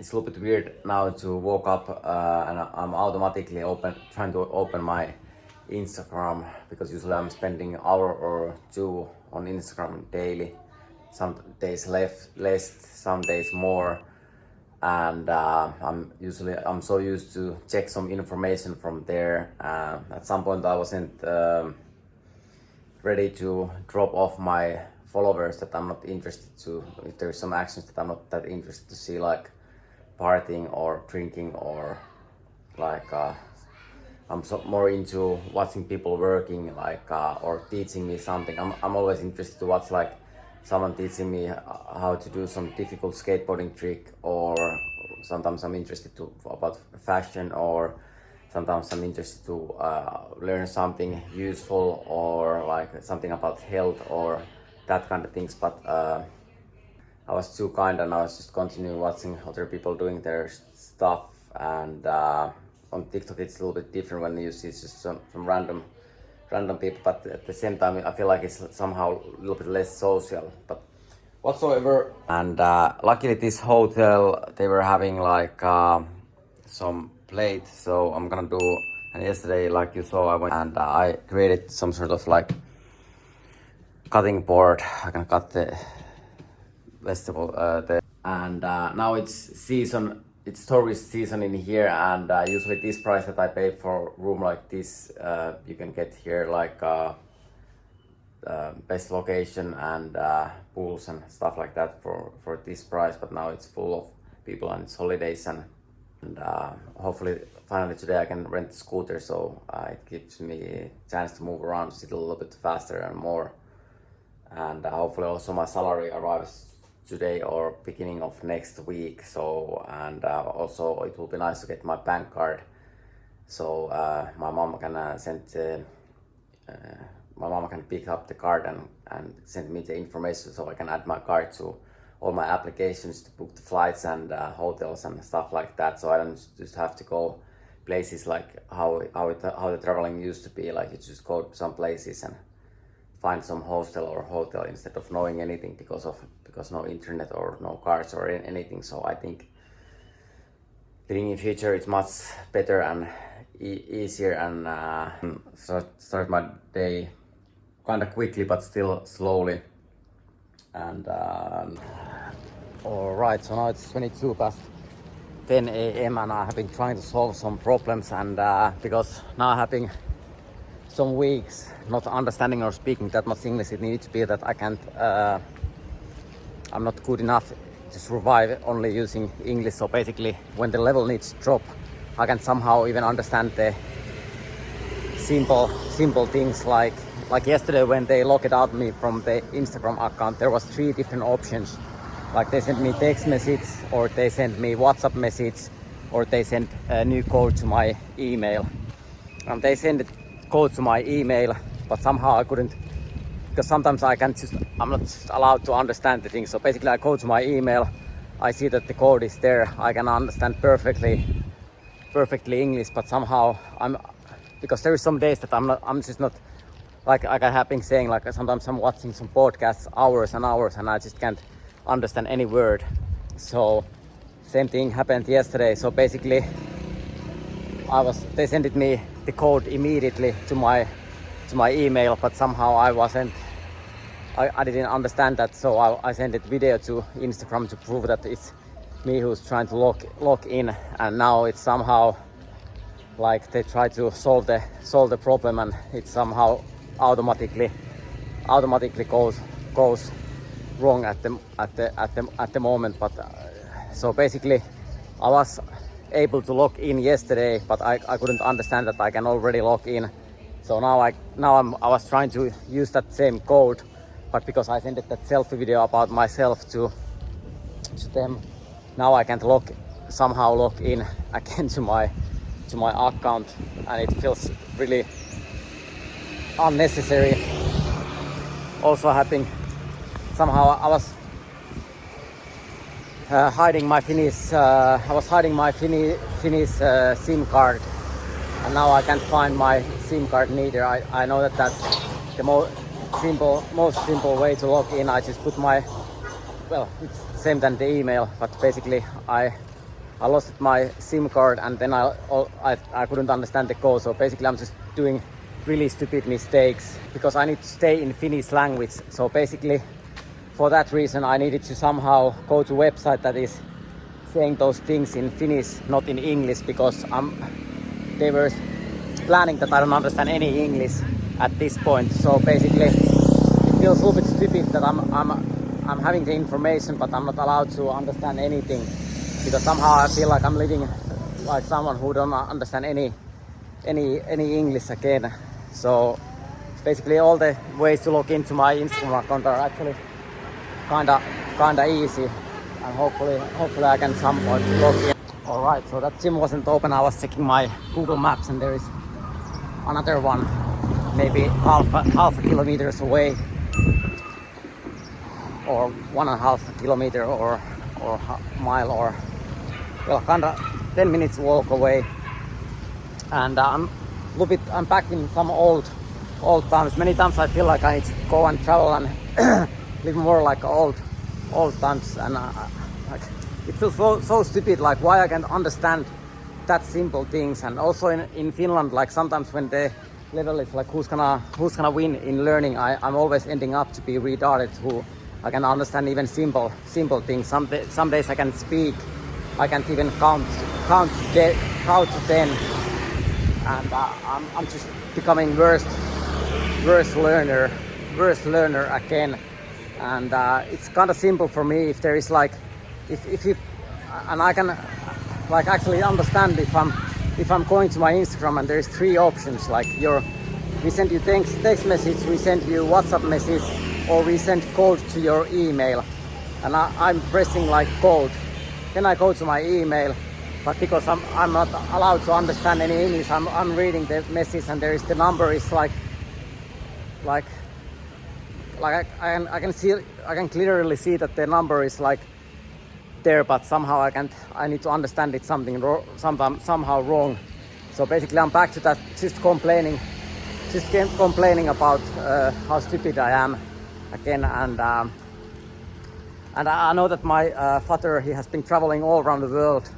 it's a little bit weird now to woke up and I'm automatically trying to open my Instagram, because usually I'm spending an hour or two on Instagram daily. Some days less, some days more, and I'm so used to check some information from there. At some point I wasn't ready to drop off my followers that I'm not interested to, if there's some actions that I'm not that interested to see, like partying or drinking, or like I'm more into watching people working, like or teaching me something. I'm always interested to watch like someone teaching me how to do some difficult skateboarding trick, or sometimes I'm interested about fashion, or sometimes I'm interested to learn something useful, or like something about health or that kind of things. But I was too kind and I was just continuing watching other people doing their stuff. And on TikTok it's a little bit different when you see just some random people, but at the same time I feel like it's somehow a little bit less social, but whatsoever. And luckily this hotel, they were having like some plate, so I'm gonna do. And yesterday, like you saw, I went and I created some sort of like cutting board. I can cut the vegetable there. And now it's season, it's tourist season in here, and usually this price that I pay for a room like this, you can get here like best location and pools and stuff like that for this price. But now it's full of people and it's holidays, and hopefully finally today I can rent a scooter, so it gives me a chance to move around, sit a little bit faster and more. And hopefully also my salary arrives today or beginning of next week. So, and also it will be nice to get my bank card, so my mom can my mom can pick up the card and send me the information, so I can add my card to all my applications to book the flights and hotels and stuff like that. So I don't just have to go places like how the traveling used to be, like you just go to some places and find some hostel or hotel instead of knowing anything, because no internet or no cards or anything. So I think living in future it's much better and easier, and start my day kind of quickly but still slowly. And all right, so now it's 22 past 10 a.m. and I have been trying to solve some problems, and because now I'm having some weeks not understanding or speaking that much English, it needs to be that I can't, I'm not good enough to survive only using English. So basically when the level needs to drop, I can somehow even understand the simple things, like yesterday when they locked out me from the Instagram account, there was 3 different options. Like they sent me text message, or they sent me WhatsApp message, or they sent a new code to my email. And they sent the code to my email, but somehow I couldn't, because sometimes I'm not just allowed to understand the thing. So basically I go to my email, I see that the code is there, I can understand perfectly English, but somehow because there is some days that I'm just not, like I have been saying, like sometimes I'm watching some podcasts hours and hours and I just can't understand any word. So same thing happened yesterday. So basically they sent me the code immediately to my email, but somehow I didn't understand that. So I sent a video to Instagram to prove that it's me who's trying to log in, and now it's somehow like they try to solve the problem, and it somehow automatically goes wrong at the moment. But so basically I was able to log in yesterday, but I couldn't understand that I can already log in. So now I was trying to use that same code, but because I sent that selfie video about myself to them, now I can't somehow log in again to my account, and it feels really unnecessary. Also happening somehow I was hiding my Finnish SIM card, and now I can't find my SIM card neither. I know that that's the most simple way to log in. I just put it's the same than the email, but basically I I lost my SIM card and then I couldn't understand the code. So basically I'm just doing really stupid mistakes because I need to stay in Finnish language. So basically for that reason I needed to somehow go to a website that is saying those things in Finnish, not in English, because they were planning that I don't understand any English at this point. So basically it feels a little bit stupid that I'm having the information but I'm not allowed to understand anything, because somehow I feel like I'm living like someone who don't understand any English again. So basically all the ways to log into my Instagram account are actually kinda easy, and hopefully I can some point log in. Alright, so that gym wasn't open. I was checking my Google Maps and there is another one maybe half a kilometers away, or 1.5 kilometer or mile, or well, kinda 10 minutes walk away. And I'm back in some old times. Many times I feel like I need to go and travel and live more like old times, and like it feels so stupid, like why I can't understand that simple things. And also in Finland, like sometimes when the level is like who's gonna win in learning, I'm always ending up to be retarded who I can understand even simple things. Some days I can speak, I can't even count to 10, and I'm just becoming worse learner again. And it's kind of simple for me if there is like if you, and I can like actually understand if I'm going to my Instagram and there is 3 options, like we send you text message, we send you WhatsApp message, or we send code to your email, and I'm pressing like code. Then I go to my email, but because I'm not allowed to understand any English, I'm reading the message and there is the number is like I can clearly see that the number is like there, but somehow I need to understand it somehow wrong. So basically I'm back to that, just complaining about how stupid I am again. And I know that my father, he has been traveling all around the world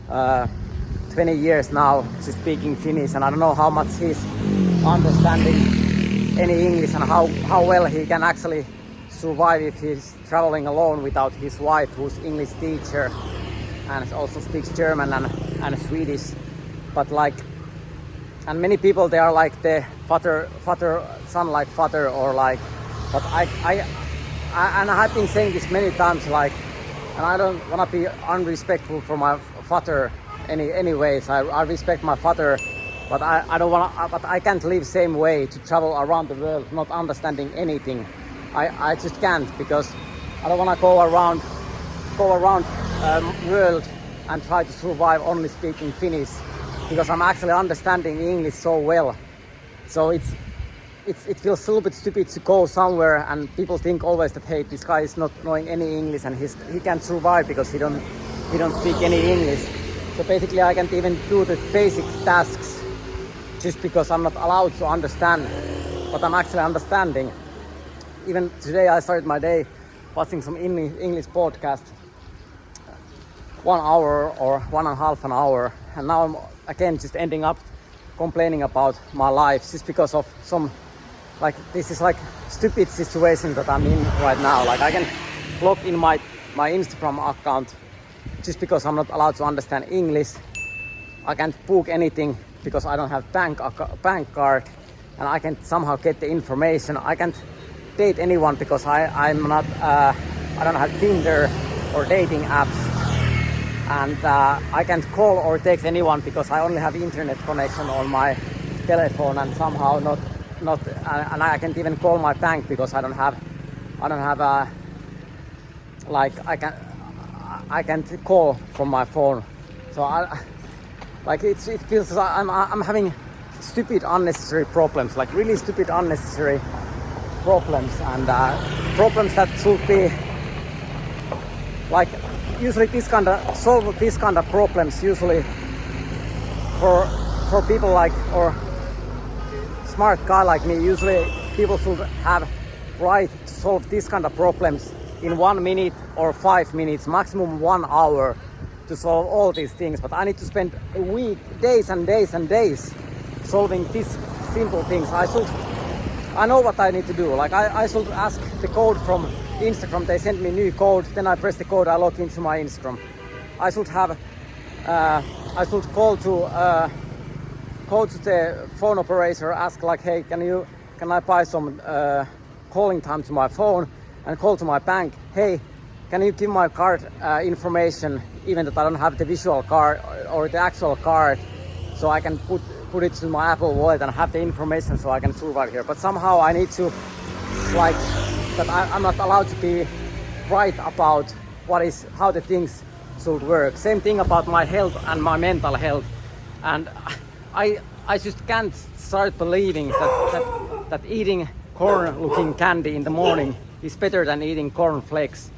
20 years now, just speaking Finnish, and I don't know how much he's understanding any English and how well he can actually survive if he's traveling alone without his wife, who's English teacher and also speaks German and Swedish. But like, and many people, they are like the father son like father, or like, but I have been saying this many times, like, and I don't want to be unrespectful for my father anyways. I respect my father, but I don't want to, but I can't live same way to travel around the world not understanding anything. I just can't, because I don't want to go around world and try to survive only speaking Finnish, because I'm actually understanding English so well. So it feels a little bit stupid to go somewhere and people think always that, hey, this guy is not knowing any English and he can't survive because he don't speak any English. So basically I can't even do the basic tasks just because I'm not allowed to understand what I'm actually understanding. Even today I started my day watching some English podcast, 1 hour or 1.5 hour, and now I'm again just ending up complaining about my life just because of some, like, this is like stupid situation that I'm in right now. Like, I can log in my Instagram account just because I'm not allowed to understand English. I can't book anything because I don't have bank card, and I can somehow get the information. I can't date anyone because I don't have Tinder or dating apps, and I can't call or text anyone because I only have internet connection on my telephone, and somehow not and I can't even call my bank because I don't have like I can't call from my phone. So it feels like I'm having stupid unnecessary problems, like really stupid unnecessary problems, and problems that should be like, usually solve this kind of problems usually for people like, or smart guy like me. Usually people should have right to solve this kind of problems in 1 minute or 5 minutes, maximum 1 hour. to solve all these things, but I need to spend a week, days and days and days solving these simple things. I know what I need to do. Like I should ask the code from Instagram. They send me new code, then I press the code, I log into my Instagram. I should call to the phone operator, ask like, hey, can I buy some calling time to my phone, and call to my bank, hey, can you give my card information, even that I don't have the visual card or the actual card, so I can put it to my Apple wallet and have the information so I can survive here. But somehow I need to, like, that I'm not allowed to be right about how the things should work. Same thing about my health and my mental health. And I just can't start believing that eating corn-looking candy in the morning is better than eating corn flakes,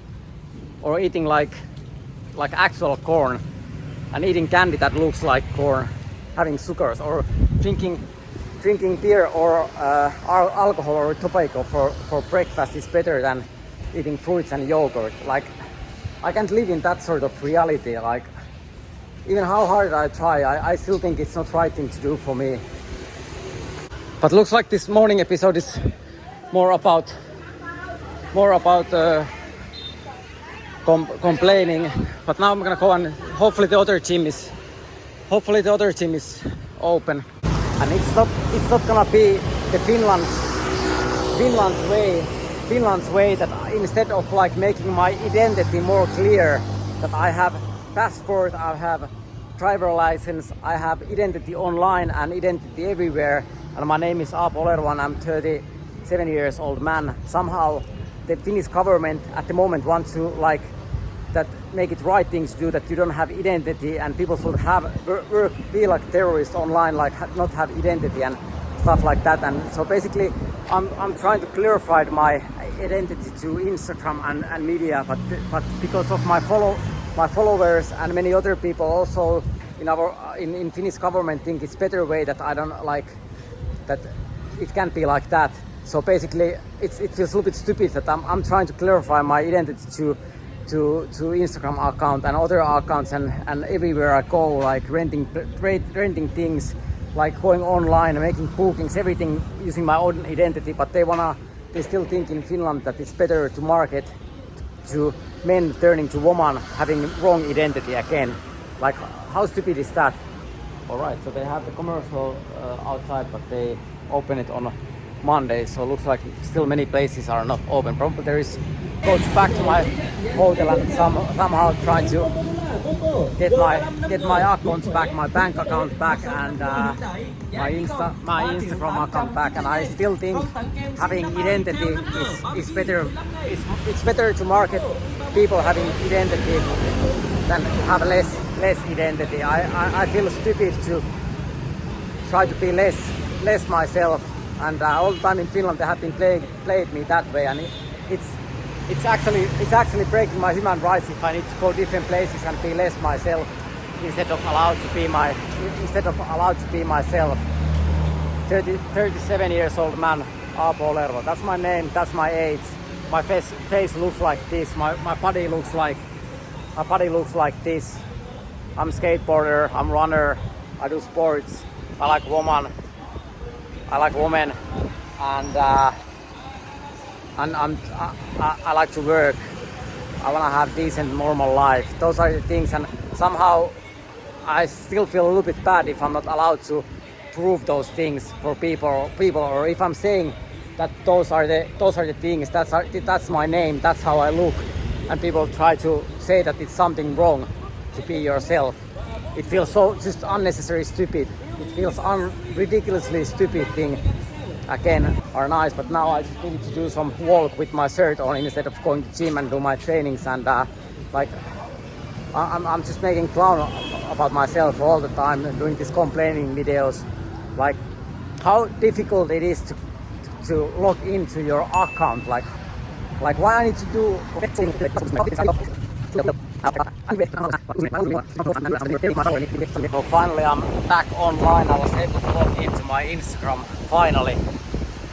or eating like actual corn, and eating candy that looks like corn, having sugars, or drinking beer or alcohol or tobacco for breakfast is better than eating fruits and yogurt. Like, I can't live in that sort of reality. Like, even how hard I try, I still think it's not right thing to do for me. But looks like this morning episode is more about complaining. But now I'm gonna go, and hopefully the other gym is open, and it's not gonna be the Finland's way, that instead of like making my identity more clear, that I have passport, I have driver license, I have identity online and identity everywhere, and my name is Aapo and I'm 37 years old man. Somehow the Finnish government at the moment wants to like that, make it right things to do, that you don't have identity, and people should be like terrorists online, like not have identity and stuff like that. And so basically I'm trying to clarify my identity to Instagram and media, but because of my followers and many other people also in Finnish government think it's better way, that I don't like that it can't be like that. So basically it feels a little bit stupid that I'm trying to clarify my identity to Instagram account and other accounts, and everywhere I go, like renting things, like going online and making bookings, everything using my own identity. But they still think in Finland that it's better to market to men turning to women having wrong identity again. Like, how stupid is that? Alright, so they have the commercial outside, but they open it on Monday, so it looks like still many places are not open. Probably there is goes back to my hotel and somehow trying to get my accounts back, my bank account back, and my Instagram account back. And I still think having identity is better. It's better to market people having identity than have less identity. I feel stupid to try to be less myself. And all the time in Finland they have been played me that way, and it's actually breaking my human rights if I need to go different places and be less myself instead of allowed to be myself. 37 years old man, Aapo. That's my name, that's my age. My face looks like this. My body looks like this. I'm skateboarder, I'm runner, I do sports, I like women, and I like to work. I want to have decent normal life. Those are the things, and somehow I still feel a little bit bad if I'm not allowed to prove those things for people, or if I'm saying that those are the things, that's my name, that's how I look, and people try to say that it's something wrong to be yourself. It feels so just unnecessary stupid. It feels ridiculously stupid thing. Again, are nice, but now I just need to do some walk with my shirt on instead of going to gym and do my trainings, and like I'm just making clown about myself all the time and doing these complaining videos, like how difficult it is to log into your account, like why I need to do. So finally I'm back online. I was able to log into my Instagram finally,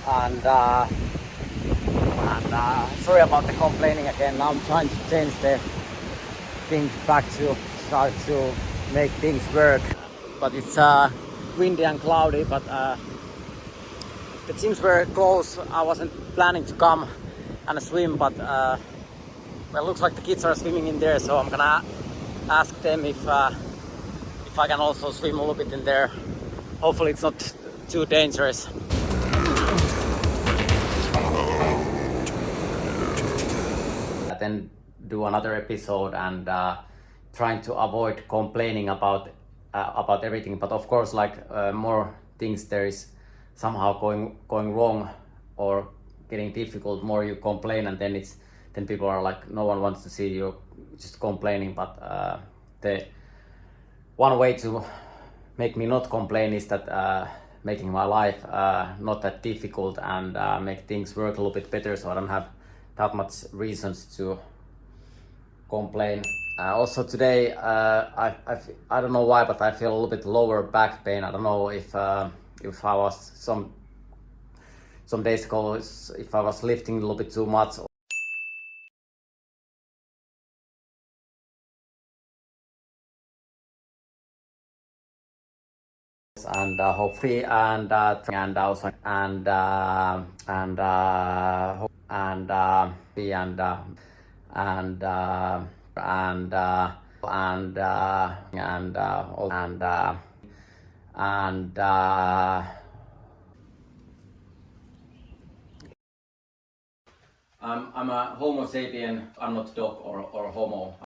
and sorry about the complaining again. Now I'm trying to change the thing back to start to make things work. But it's windy and cloudy, but the gyms were closed. I wasn't planning to come and swim, but well, it looks like the kids are swimming in there, so I'm gonna ask them if I can also swim a little bit in there. Hopefully it's not too dangerous. Then do another episode and trying to avoid complaining about everything, but of course, like more things there is somehow going wrong or getting difficult, more you complain, and then people are like, no one wants to see you just complaining. But the one way to make me not complain is that making my life not that difficult and make things work a little bit better, so I don't have that much reasons to complain. Also today, I don't know why, but I feel a little bit lower back pain. I don't know if I was some days ago, if I was lifting a little bit too much. And hopefully also I'm a Homo sapien. I'm not dog or homo.